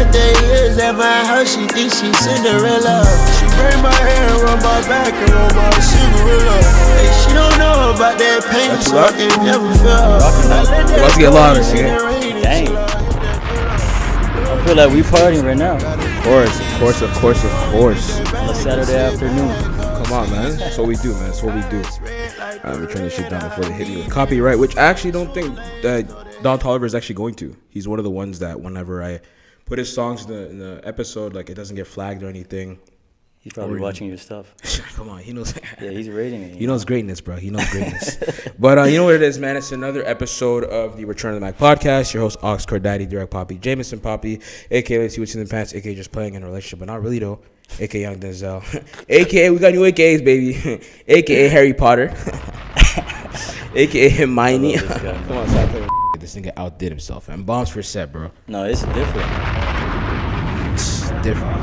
birthday is at my house, she thinks she's Cinderella. She braid my hair, rub my back, and roll my cigarette. Hey, she don't know about that pain, so I can never feel her. About to get louder, nigga. Dang. I feel like we partying right now. Of course. On a Saturday afternoon. Come on, man. That's what we do, man. That's what we do. We're trying to shit down before they hit me with copyright, which I actually don't think that Don Tolliver is actually going to. He's one of the ones that whenever I put his songs in the episode, like it doesn't get flagged or anything. He's probably watching your stuff. Come on, he knows. Yeah, he's rating it. He knows greatness, bro. He knows greatness. But you know what it is, man? It's another episode of the Return of the Mac podcast. Your host, Ox Daddy, Direct Poppy, Jameson Poppy, a.k.a. Let's See What's in the Pants, a.k.a. Just Playing in a Relationship, but not really, though. A.k.a. Young Denzel. A.k.a. We got new AKAs, baby. A.k.a. Harry Potter. A.k.a. Hermione. Come on, stop playing. This nigga outdid himself, man. Bombs for set, bro. No, it's different. It's different.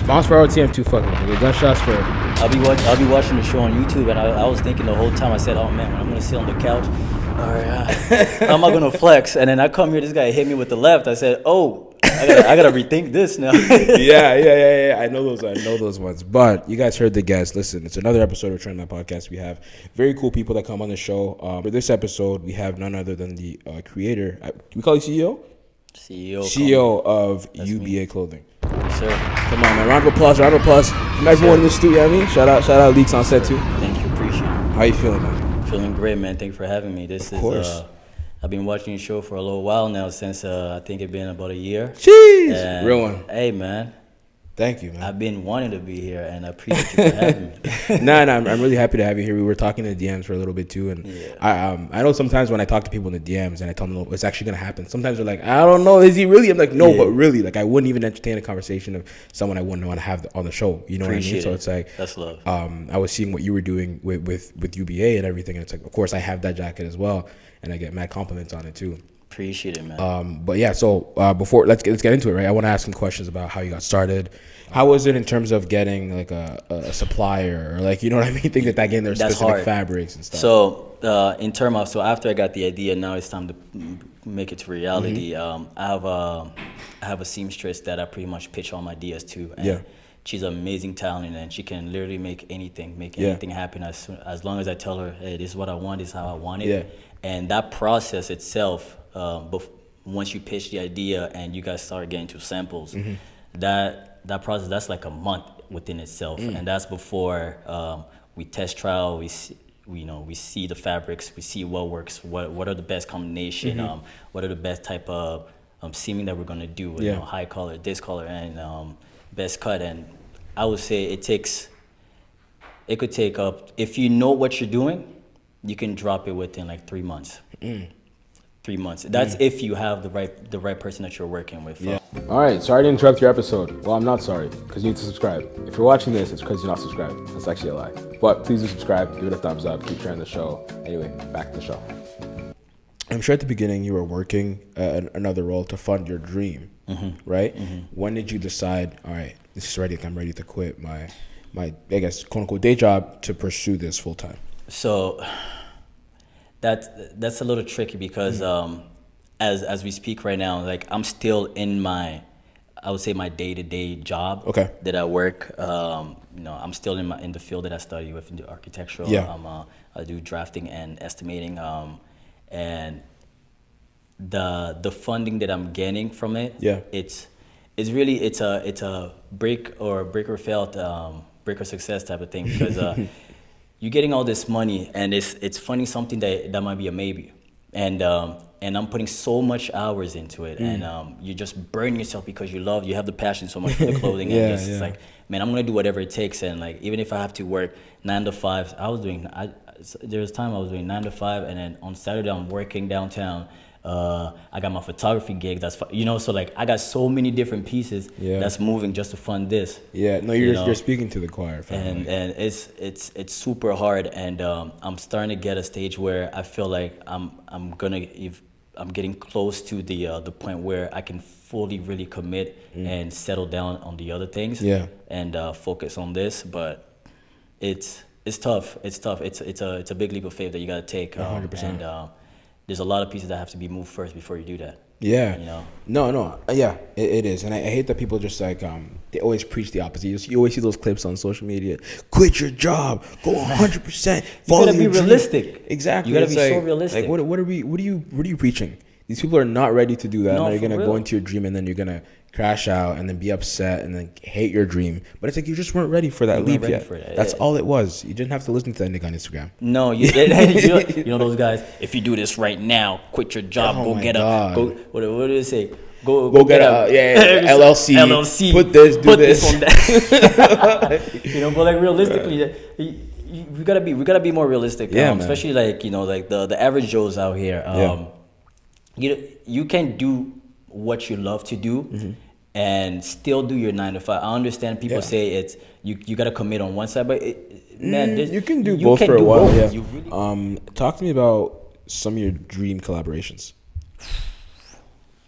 Bombs for RTM too fucking nigga. Gunshots for. I'll be watching the show on YouTube, and I was thinking the whole time. I said, "Oh man, when I'm gonna sit on the couch, all right, I'm not gonna flex." And then I come here, this guy hit me with the left. I said, "Oh, I gotta rethink this now." Yeah. I know those ones. But you guys heard the guests. Listen, it's another episode of Return to My Podcast. We have very cool people that come on the show. For this episode, we have none other than the creator. Can we call you CEO? CEO of UBA me. Clothing. Yes, sir. Come on, man. Round of applause from everyone in the studio. I mean, shout out Leaks on set too. Thank you, appreciate it. How you feeling, man? Feeling great, man. Thanks for having me. This of course. I've been watching your show for a little while now, since I think it's been about a year. Jeez, and, real one. Hey, man. Thank you, man. I've been wanting to be here, and I appreciate you for having me. No, I'm really happy to have you here. We were talking in the DMs for a little bit too, and yeah. I know sometimes when I talk to people in the DMs and I tell them it's actually gonna happen, sometimes they're like, I don't know, is he really? I'm like, no, but really, like I wouldn't even entertain a conversation of someone I wouldn't want to have on the show. You know appreciate what I mean? It. So it's like that's love. I was seeing what you were doing with UBA and everything, and it's like, of course, I have that jacket as well, and I get mad compliments on it too. Appreciate it, man. But yeah, so before let's get into it, right? I want to ask some questions about how you got started. How was it in terms of getting like a supplier, or like, you know what I mean? Think that getting their specific hard. Fabrics and stuff. So so after I got the idea, now it's time to make it to reality. Mm-hmm. I have a seamstress that I pretty much pitch all my ideas to. And she's an amazing talent, and she can literally make anything happen as long as I tell her, hey, this is what I want, this is how I want it. Yeah. And that process itself, once you pitch the idea and you guys start getting to samples, mm-hmm. that process, that's like a month within itself. And that's before we test trial, we see the fabrics, we see what works, what are the best combination, mm-hmm. What are the best type of seaming that we're gonna do, high color, this color, and best cut. And I would say it could take up, if you know what you're doing, you can drop it within like 3 months. 3 months. That's if you have the right person that you're working with. Yeah. All right. Sorry to interrupt your episode. Well, I'm not sorry, because you need to subscribe. If you're watching this, it's because you're not subscribed. That's actually a lie. But please do subscribe. Give it a thumbs up. Keep sharing the show. Anyway, back to the show. I'm sure at the beginning you were working another role to fund your dream, right? Mm-hmm. When did you decide, all right, this is ready. I'm ready to quit my I guess, quote unquote, day job to pursue this full time? So that's a little tricky because as we speak right now, like I'm still in I would say my day-to-day job that I work. I'm still in the field that I study with, in the architectural. Yeah. I do drafting and estimating, and the funding that I'm getting from it. Yeah. It's a break or fail, break or success type of thing, because you're getting all this money and it's funding something that might be a maybe, and I'm putting so much hours into it, and you just burn yourself because you have the passion so much for the clothing. And it's like, man, I'm gonna do whatever it takes, and like even if I have to work 9 to 5, there was time I was doing 9 to 5, and then on Saturday I'm working downtown. I got my photography gig. So like I got so many different pieces that's moving just to fund this. Yeah, no, you're speaking to the choir. Finally. And it's super hard, and I'm starting to get a stage where I feel like I'm getting close to the point where I can fully really commit and settle down on the other things. Yeah. And focus on this, but it's tough. It's tough. It's a big leap of faith that you got to take. 100%. And there's a lot of pieces that have to be moved first before you do that. Yeah. You know. No. Yeah, it is. And I hate that people just like they always preach the opposite. You always see those clips on social media. Quit your job. Go 100%. You gotta be realistic. Exactly. You gotta be so realistic. Like what are you preaching? These people are not ready to do that. No, now you're gonna for go real. into your dream and then you're gonna crash out and then be upset and then hate your dream. But it's like you just weren't ready for that leap yet. That's all it was. You didn't have to listen to that nigga on Instagram. No, you know those guys. If you do this right now, quit your job. Go get what do they say? Go get a LLC. LLC. Put this on that. You know, but like realistically, we gotta be more realistic. Especially like like the average Joes out here. You can do what you love to do and still do your 9 to 5. I understand people say it's you gotta commit on one side, but you can do both for a while. Yeah. Talk to me about some of your dream collaborations.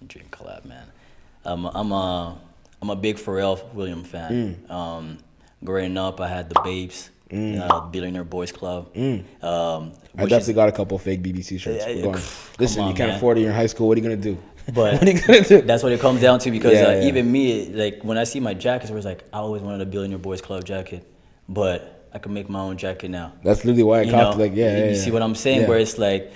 Dream collab, man. I'm a big Pharrell Williams fan. Growing up, I had the Babes, Billionaire Boys Club. I definitely got a couple fake BBC shirts. Listen, you can't afford it. You're in high school. What are you gonna do? But what are you gonna do? That's what it comes down to because even me, like when I see my jackets, it was like I always wanted a Billionaire Boys Club jacket, but I can make my own jacket now. That's literally why I copped. Like, you see what I'm saying? Where it's like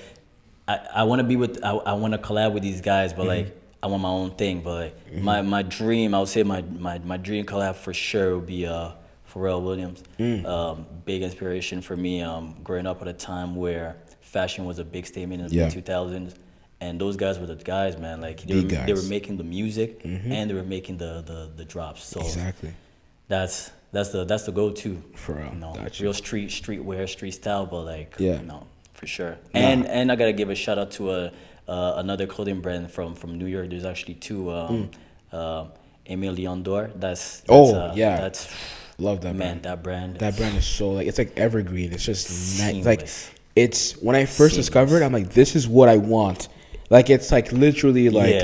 I want to be with, I want to collab with these guys, but like I want my own thing. But like my dream, I would say my dream collab for sure would be Pharrell Williams. Big inspiration for me. Growing up at a time where fashion was a big statement in the mid-2000s. And those guys were the guys, man. Like they were making the music and they were making the drops. So exactly, that's the go-to for real. Real streetwear, street style, but like for sure. And I gotta give a shout out to another clothing brand from New York. There's actually two. Emile Leondor. That's love that man. Brand. That brand is so like it's like evergreen. It's just like it's when I first discovered it, I'm like, this is what I want. Like it's like literally like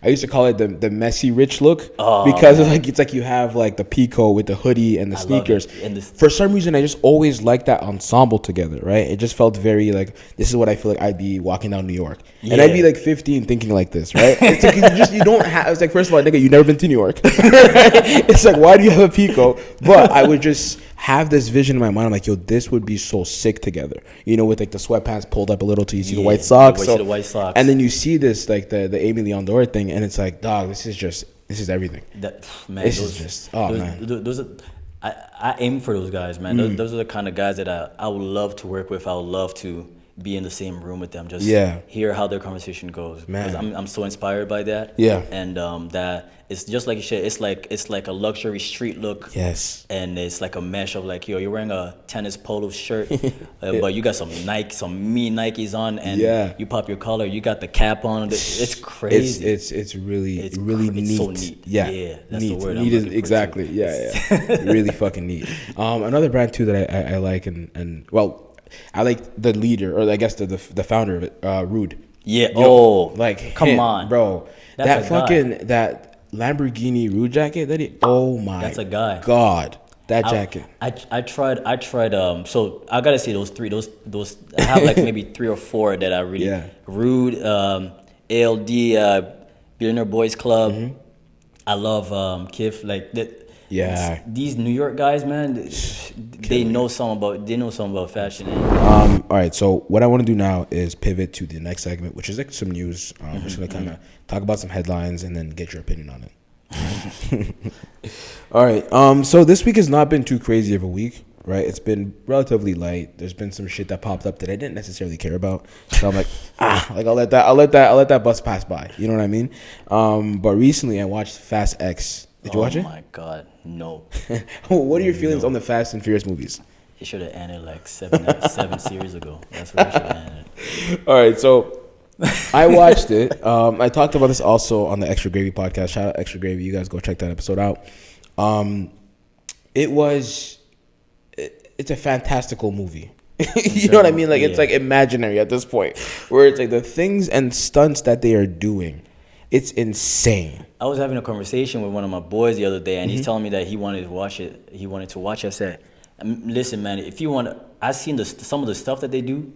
I used to call it the messy rich look because it's like you have like the Pico with the hoodie and the sneakers. For some reason, I just always liked that ensemble together, right? It just felt very like this is what I feel like I'd be walking down New York, and I'd be like 15 thinking like this, right? It's like you don't have. It's like first of all, nigga, you never been to New York. It's like why do you have a Pico? But I would just have this vision in my mind. I'm like, yo, this would be so sick together. With like the sweatpants pulled up a little till you see the white socks. See the white socks. And then you see this like the Emile Leondor thing, and it's like, dog, this is everything. I aim for those guys, man. Those are the kind of guys that I would love to work with. I would love to be in the same room with them. Just hear how their conversation goes. Man, because I'm so inspired by that. Yeah, and that. It's just like you said. It's like a luxury street look. Yes. And it's like a mesh of like, yo, you're wearing a tennis polo shirt, but you got some mean Nikes on, and you pop your collar. You got the cap on. It's crazy. It's really neat. It's so neat. Yeah, that's neat. the word. Neat is exactly. Yeah. Really fucking neat. Another brand too that I like and well, I like the leader or I guess the founder of it, Rude. Yeah. Come on, bro. That's that Lamborghini Rude jacket that's a guy. God, that jacket. I tried so I gotta say those I have like maybe 3 or 4 that I really Rude, ALD, Billionaire Boys Club. I love Kif, like that. Yeah, these New York guys, man, they know something about fashion. All right, so what I want to do now is pivot to the next segment, which is like some news. We're just gonna kind of talk about some headlines and then get your opinion on it. All right, so this week has not been too crazy of a week, right? It's been relatively light. There's been some shit that popped up that I didn't necessarily care about, so I'm like, I'll let that bus pass by. You know what I mean? But recently I watched Fast X. Did you watch it? Oh my God, no. What are your feelings on the Fast and Furious movies? It should have ended like 7 series ago. That's what it should have ended. All right, so I watched it. I talked about this also on the Extra Gravy podcast. Shout out Extra Gravy. You guys go check that episode out. It's a fantastical movie. You know what I mean? Like it's like imaginary at this point, where it's like the things and stunts that they are doing. It's insane. I was having a conversation with one of my boys the other day, and he's telling me that he wanted to watch it. I said, listen, man, if you want, I've seen some of the stuff that they do.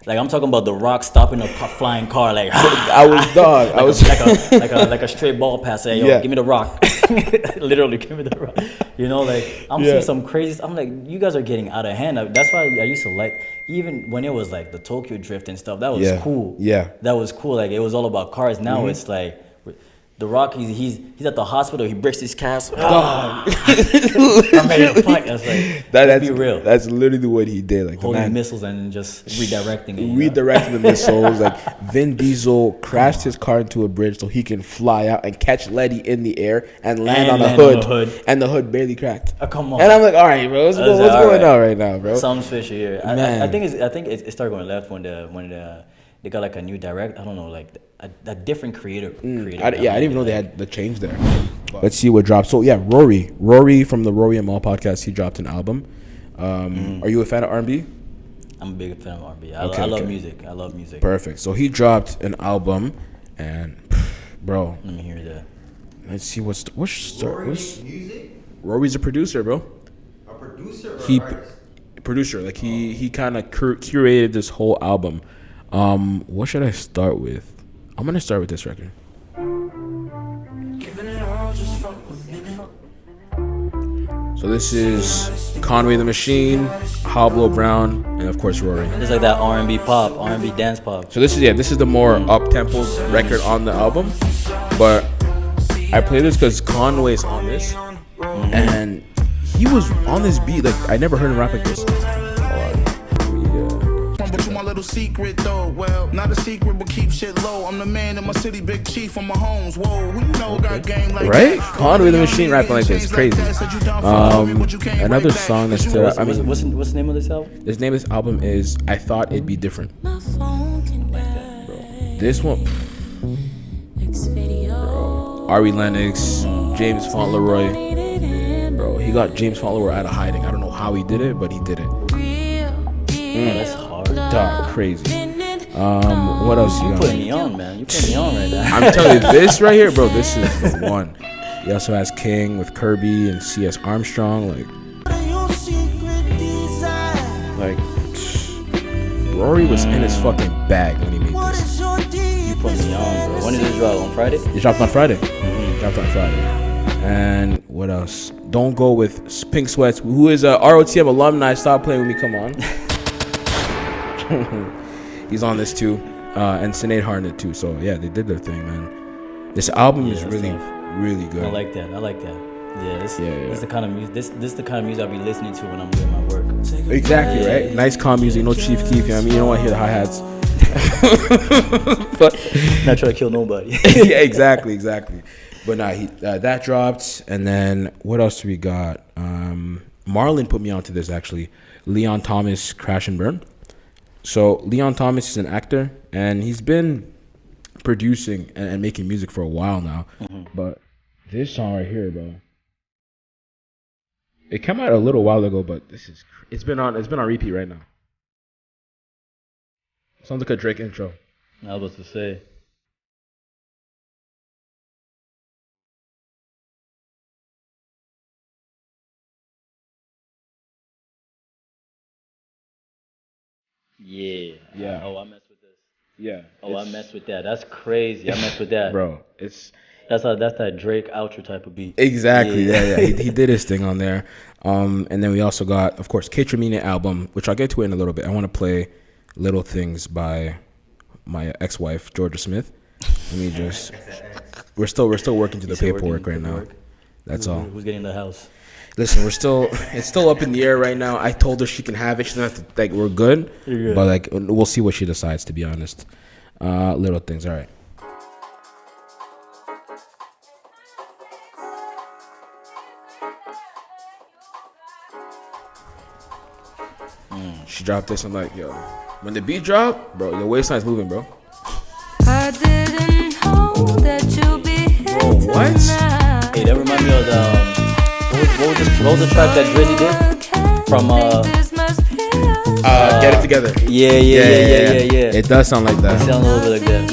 Like I'm talking about The Rock stopping a flying car. Like I was dog. I was like a straight ball pass. Say, yo, give me the rock. Literally, give me the rock. You know, like I'm seeing some crazy. I'm like, you guys are getting out of hand. That's why I used to like, even when it was like the Tokyo Drift and stuff. That was cool. Yeah, that was cool. Like it was all about cars. Now it's like. The Rock, he's at the hospital. He breaks his cast. I'm ready to fight. That's like, let's be real. That's literally what he did. Like holding missiles and just redirecting it. Redirecting the missiles. Like Vin Diesel crashed his car into a bridge so he can fly out and catch Letty in the air and land on the hood. And the hood barely cracked. Come on. And I'm like, all right, bro, what's going on right now, bro? Something's fishy here. I think it started going left when they got like a new direct. I don't know, like a different creator. I didn't even know they had the change there. Let's see what dropped. So yeah, Rory from the Rory and Mal podcast, he dropped an album. Are you a fan of R&B? I'm a big fan of R&B. I love music. I love music. Perfect. So he dropped an album, and bro, let me hear that. Let's see what's music. Rory's a producer, bro. A producer or an artist? Producer. Like he kind of curated this whole album. What should I start with? I'm gonna start with this record. So this is Conway the Machine, Pablo Brown, and of course Rory. It's like that R&B pop, R&B dance pop. So this is the more up-tempo record on the album, but I play this because Conway's on this, and he was on this beat. Like I never heard him rap like this. Little secret though, well, not a secret, but keep shit low. I'm the man in my city, big chief on my homes. Whoa, who you know got game like right? That? Conway the Machine rapping like this, crazy. Another song that's still. I mean, what's the name of this album? The name of this album is "I Thought It'd Be Different." Bro, this one, bro, Ari Lennox, James Fauntleroy. Bro, he got James Fauntleroy out of hiding. I don't know how he did it, but he did it. That's hard. Dog, crazy. What else you got? You putting me on, man. You putting me on right now. I'm telling you, this right here, bro, this is the one. He also has King with Kirby and C.S. Armstrong. Like, Rory was in his fucking bag when he made this. You put me on, bro. When did this drop? On Friday? It dropped on Friday. Dropped on Friday. And what else? Don't Go with Pink Sweats, who is a ROTM alumni. Stop playing with me, come on. He's on this too, and Sinead Harnett too. So yeah, they did their thing, man. This album is really, really good. I like that. Yeah, this is the kind of music. This is the kind of music I'll be listening to when I'm doing my work. Exactly, right? Nice calm music, no Chief Keef. You know what I mean? You don't want to hear the hi-hats. But not trying to kill nobody. Yeah, exactly. But nah, that dropped, and then what else do we got? Marlon put me onto this actually. Leon Thomas, Crash and Burn. So Leon Thomas is an actor, and he's been producing and making music for a while now. But this song right here, bro, it came out a little while ago, but it's been on repeat right now. Sounds like a Drake intro. I was about to say. Yeah. Oh, I messed with this. Yeah. Oh, I messed with that. That's crazy. I messed with that. Bro, that's that Drake outro type of beat. Exactly. Yeah. He did his thing on there. And then we also got, of course, K-Tramina album, which I'll get to in a little bit. I want to play Little Things by my ex-wife, Jorja Smith. Let me just. We're still working through the paperwork right now. That's all. Who's getting the house? Listen, it's still up in the air right now. I told her she can have it. She doesn't have to, like, we're good. You're good. But, like, we'll see what she decides, to be honest. Little Things, all right. She dropped this. I'm like, yo, when the beat drop, bro, your waistline's moving, bro. I didn't know that you'd be here what? tonight. Hey, that reminds me of the what was the track that Drizzy did from Get It Together. Yeah. It does sound like that. It sounds a little bit like that.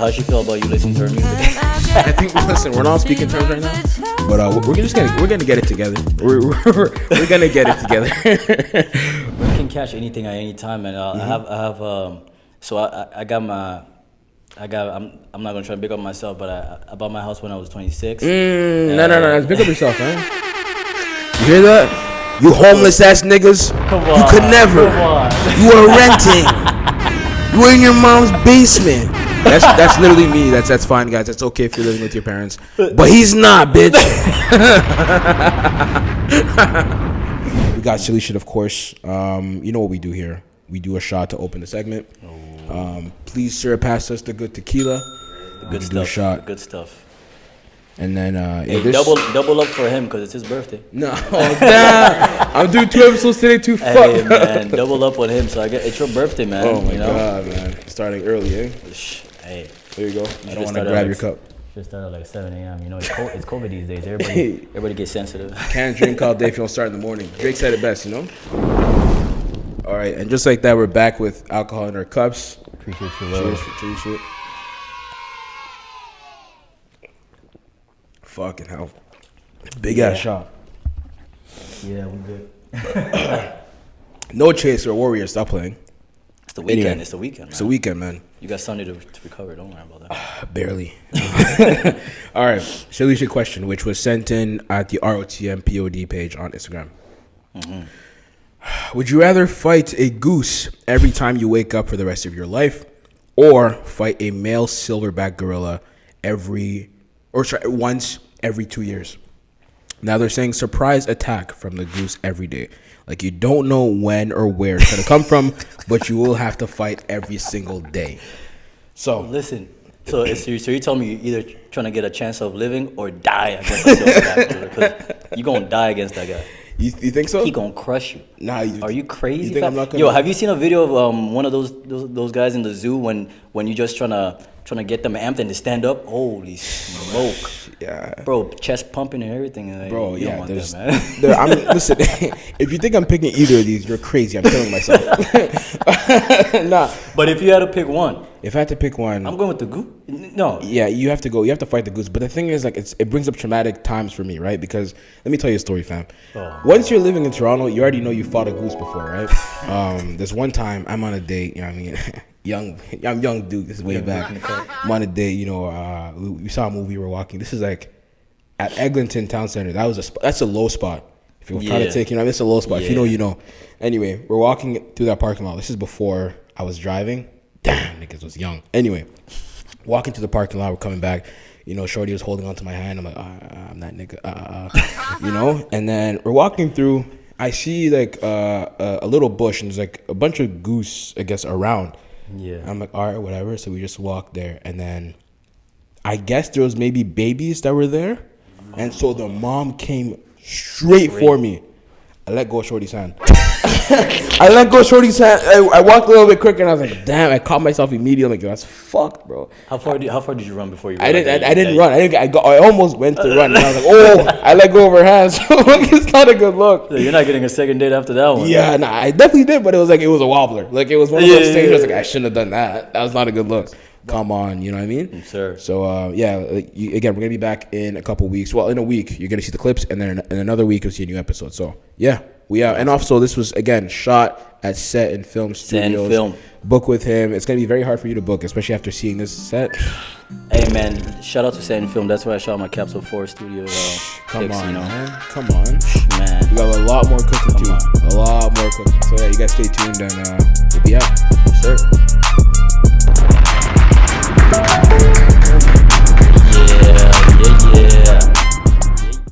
how she feel about you listening to her music? I think, listen, we're not speaking terms right now, but we're gonna get it together. We're gonna get it together. You can catch anything at any time, and I have so I got my. I'm not gonna try to big up myself, but I bought my house when I was 26. No, big up yourself, man. You hear that? You homeless ass niggas. Come on. You could never. You are renting. You are in your mom's basement. That's literally me. That's fine, guys. That's okay if you're living with your parents, but he's not, bitch. We got silly shit, of course. You know what we do here? We do a shot to open the segment. Please, sir, pass us the good tequila. The good stuff. Do a shot. The good stuff. And then Hey, double up for him because it's his birthday. No, damn. I'm doing 2 episodes today too. Hey man, double up on him. So it's your birthday, man. Oh my god, man! Starting early, eh? Hey, there you go. I don't want to grab your cup. Should start at like 7 a.m. You know, it's COVID these days. Everybody gets sensitive. Can't drink all day if you don't start in the morning. Drake said it best, you know. All right, and just like that, we're back with alcohol in our cups. Appreciate you, Cheers for tree shit. Fucking hell. Big ass shot. Yeah, we good. No Chase or Warrior, stop playing. It's the weekend. Anyway, It's the weekend, man. It's the weekend, man. You got Sunday to recover. Don't worry about that. Barely. All right. Silly shit question, which was sent in at the ROTMPOD page on Instagram. Mm-hmm. Would you rather fight a goose every time you wake up for the rest of your life, or fight a male silverback gorilla once every 2 years? Now they're saying surprise attack from the goose every day. Like you don't know when or where it's gonna come from, but you will have to fight every single day. So listen. So you tell me you're either trying to get a chance of living or die against the silverback gorilla, because you're gonna die against that guy. You think so? He gonna crush you. Nah, are you crazy? You think I'm not gonna... Yo, have you seen a video of one of those guys in the zoo when you just trying to get them amped and they stand up? Holy smoke! Yeah, bro, chest pumping and everything. Like, bro, you yeah, don't want that, man. Listen, if you think I'm picking either of these, you're crazy. I'm killing myself. Nah. But if you had to pick one. If I had to pick one, I'm going with the goose. No. Yeah, you have to go. You have to fight the goose. But the thing is, like, it brings up traumatic times for me, right? Because let me tell you a story, fam. Once you're living in Toronto, you already know you fought a goose before, right? There's one time I'm on a date. You know what I mean? I'm young dude. This is way back. I'm on a date. You know, we saw a movie. We were walking. This is like at Eglinton Town Center. That's a low spot. If you're trying to take, you know, it's a low spot. If you know, you know. Anyway, we're walking through that parking lot. This is before I was driving. Damn, niggas was young. Anyway, walking to the parking lot, we're coming back. You know, Shorty was holding onto my hand. I'm like, I'm that nigga. You know? And then we're walking through. I see like a little bush, and there's like a bunch of goose, I guess, around. Yeah. I'm like, all right, whatever. So we just walked there. And then I guess there was maybe babies that were there. And so the mom came straight for me. I let go of Shorty's hand. I walked a little bit quicker, and I was like, "Damn!" I caught myself immediately. Like, that's fucked, bro. How far did you run before you? I didn't run. I almost went to run. And I was like, "Oh!" I let go of her hands. It's not a good look. So you're not getting a second date after that one. Yeah, nah, I definitely did, but it was a wobbler. Like it was one of those things. I was like, I shouldn't have done that. That was not a good look. Come on, you know what I mean? Sure. So again, we're gonna be back in a couple weeks. Well, in a week, you're gonna see the clips, and then in another week, you'll see a new episode. So yeah. And also this was again shot at Set and Film Studios. Book with him. It's gonna be very hard for you to book, especially after seeing this set. Hey man, shout out to Set and Film. That's where I shot my Capsule 4 studio. Come pics, on, you know? man. Come on, man. We got a lot more cooking too. A lot more cooking. So yeah, you guys stay tuned, and we'll be out. Sure.